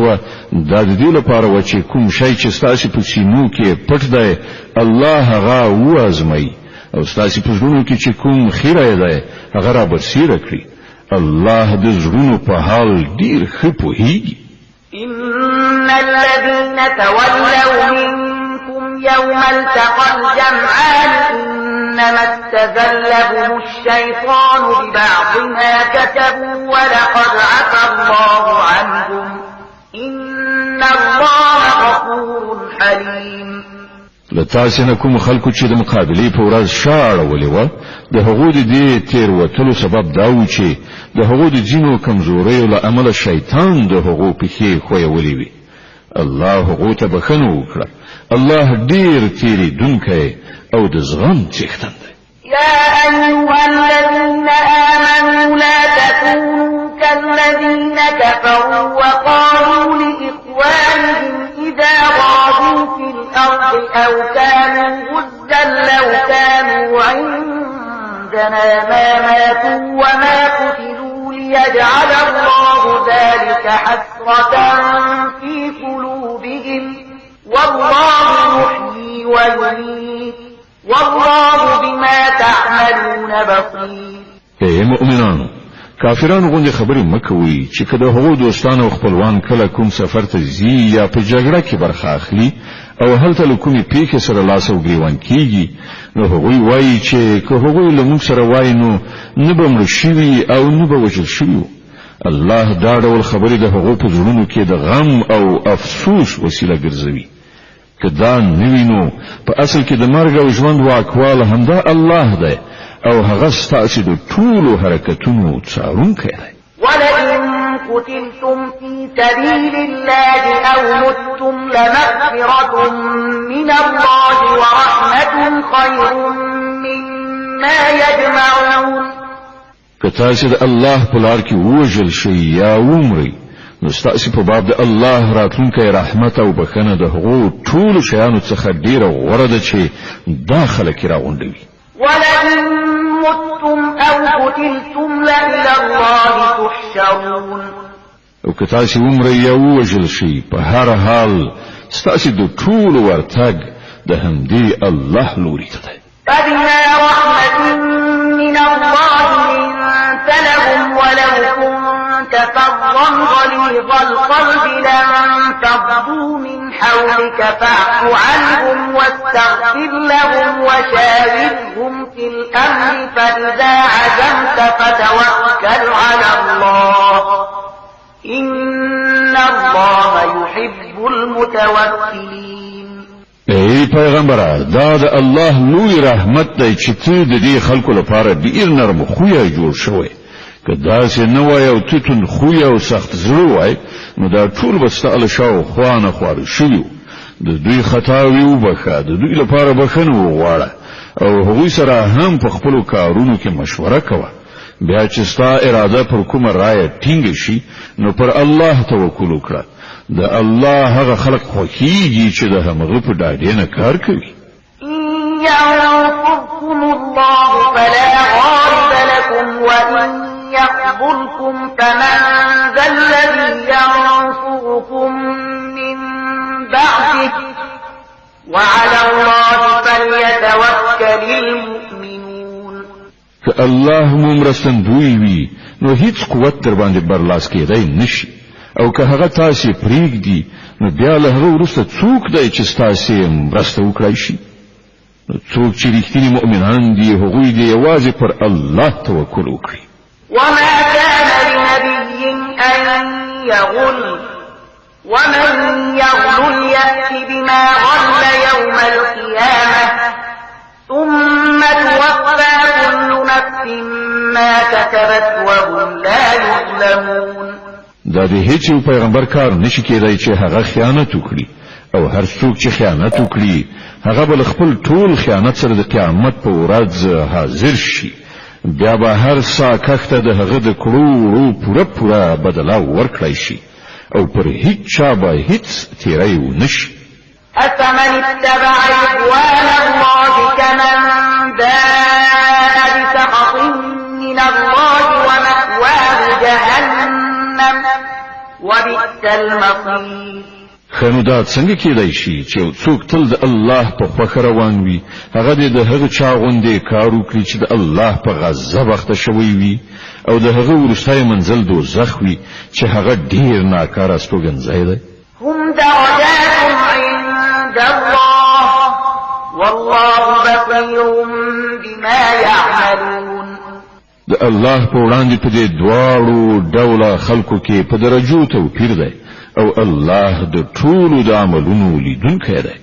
شو دا د دې لپاره و چې کوم شی چې ستاسو په سینو کې پټ دی الله هغه وازمي او ستاسو په زړونو کې چې کوم خیره دی هغه را برسیره کړی الله د زړونو په حال ډیر ښه پوهیږي إن الذين تولوا منكم يوم التقى الجمعان إنما استزلهم الشيطان ببعض ما كسبوا ولقد عفى الله عنهم إن الله غفور حليم لتاسنه کوم خلکو چې د مقابله په ورځ شاړه ولې و د هغو د تیر وتلو سبب دا و چې د هغو د جنو کمزوري له عمل شیطان د هغو په کې خوې ولې وي الله هغو ته بخنه وکړه الله ډیر تیری دونکي او د زغم څښتن دی يا أيها الذين آمنوا لا تكونوا كالذين كفروا وقالوا لإخوانهم إذا ضربوا في الأرض أو كانوا غزا لو كانوا عندنا ما ماتوا وما قتلوا ليجعل الله ذلك حسرة في قلوبهم والله يحيي ويميت والله بما تعملون بصير. اے مؤمنانو کافرانو غوندې خبرې مکوي چې کله هغو دوستان او خپلوان کله کوم سفر ته ځي یا په جګړه کې برخه اخلي او هلته له کومې پیښې سره لاس او ګریوان کیږي نو هغوی وایي چې که هغوی له موږ سره وایي نو نه به مړه شوي او نه به وژل شوي. الله دا ډول خبرې د هغو په زړونو کې د غم او افسوس وسیله ګرځوي. که دا نوی نو په اصل کې د مرګ او ژوند واکواله همدا الله دی او هغه ستاسو د ټولو حرکتونو څارونکی دی. ولئن قتلتم في سبيل الله أو متم لمغفرة من الله ورحمة خير مما يجمعون. که تاسو د الله په لار کې وژل شئ یا ومرئ نو ستاسو په باب د الله راتلونکی رحمت او بخنه د هغو ټولو شیانو څخه ډیره غوره ده چې دا خلک راغونډوي. ولئن متم أو قتلتم لإلى الله تحشرون. او که تاسو ومرئ یا وژل شئ په هر حال ستاسو د ټولو ورتګ د همدې الله لوري ته دی. فبما رحمة من الله لنت لهم ولو كنت فظا غليظ القلب لانفضوا من حولك فاعف عنهم واستغفر لهم وشاورهم في الأمر فإذا عزمت فتوكل على الله إن الله يحب المتوكلين. ای پیغمبره دا د الله لوی رحمت دی چې ته د دې خلکو لپاره ډیر نرم خویا جوړ شوی. که داسې نه وای او تتون خویا او سخت زړه وای نو دا ټول به ستاله شاو خوانه خوار شوی. د دوی خطاوي وبخه د دوی لپاره بخنه وغواړه او هغوی سره هم په خپل کارونو کې مشوره کوه. بیا چې ستا اراده پر کومه رایه ټینګ شي نو پر الله توکل وکړه. د الله هغه خلق خوښیږي چې د هغه په ډاډه نه کار کوي. ينصركم الله فلا غالب لكم وإن يخذلكم فمن ذا الذي ينصركم من بعده وعلى الله فليتوكل المؤمنون. که الله مرستندوی وي نو هیڅ قوت در باندې برلاس کېدای نشي او که هغه تاسو پریږدي نو بیا له هغه وروسته څوک دی چې تاسو مرسته وکړای شي؟ څوک چې رښتینی مؤمنان دي هغوی دي یوازې پر الله توکل وکړي. وما كان لنبي أن يغل ومن يغل يأت بما غل يوم القيامة ثم توفى كل نفس ما كسبت وهم لا يظلمون. دا د هیڅ پیغمبر کار نشي کېدای چې هغه خیانت وکړي او هر څوک چې خیانت وکړي هغه بل خپل ټول خیانت سره د قیامت په ورځ حاضر شي. بیا به هر سا کښته د هغه د کړو پوره بدلا ورکړای شي او پر هیڅ چا به هیڅ تیری ونشي. أفمن اتبع رضوان الله كمن باء بسخط من الله ومأواه جهنم وبئس المصير. خنو دا څنګه کېدای شي چې څوک تل د الله په خوښه روان وي، هغه د هغه چا غوندې کار وکړي چې د الله په غضب اخته شوی وي او د هغه وروستی منزل دوزخ وي چې هغه ډیر ناکاره استوګنځی دی. هم درجات عند الله والله بصير بما يعملون. د الله په وړاندې په دې دواړو ډوله خلکو کې په درجو توپیر دی او الله د ټولو د عملونو لیدونکی دی.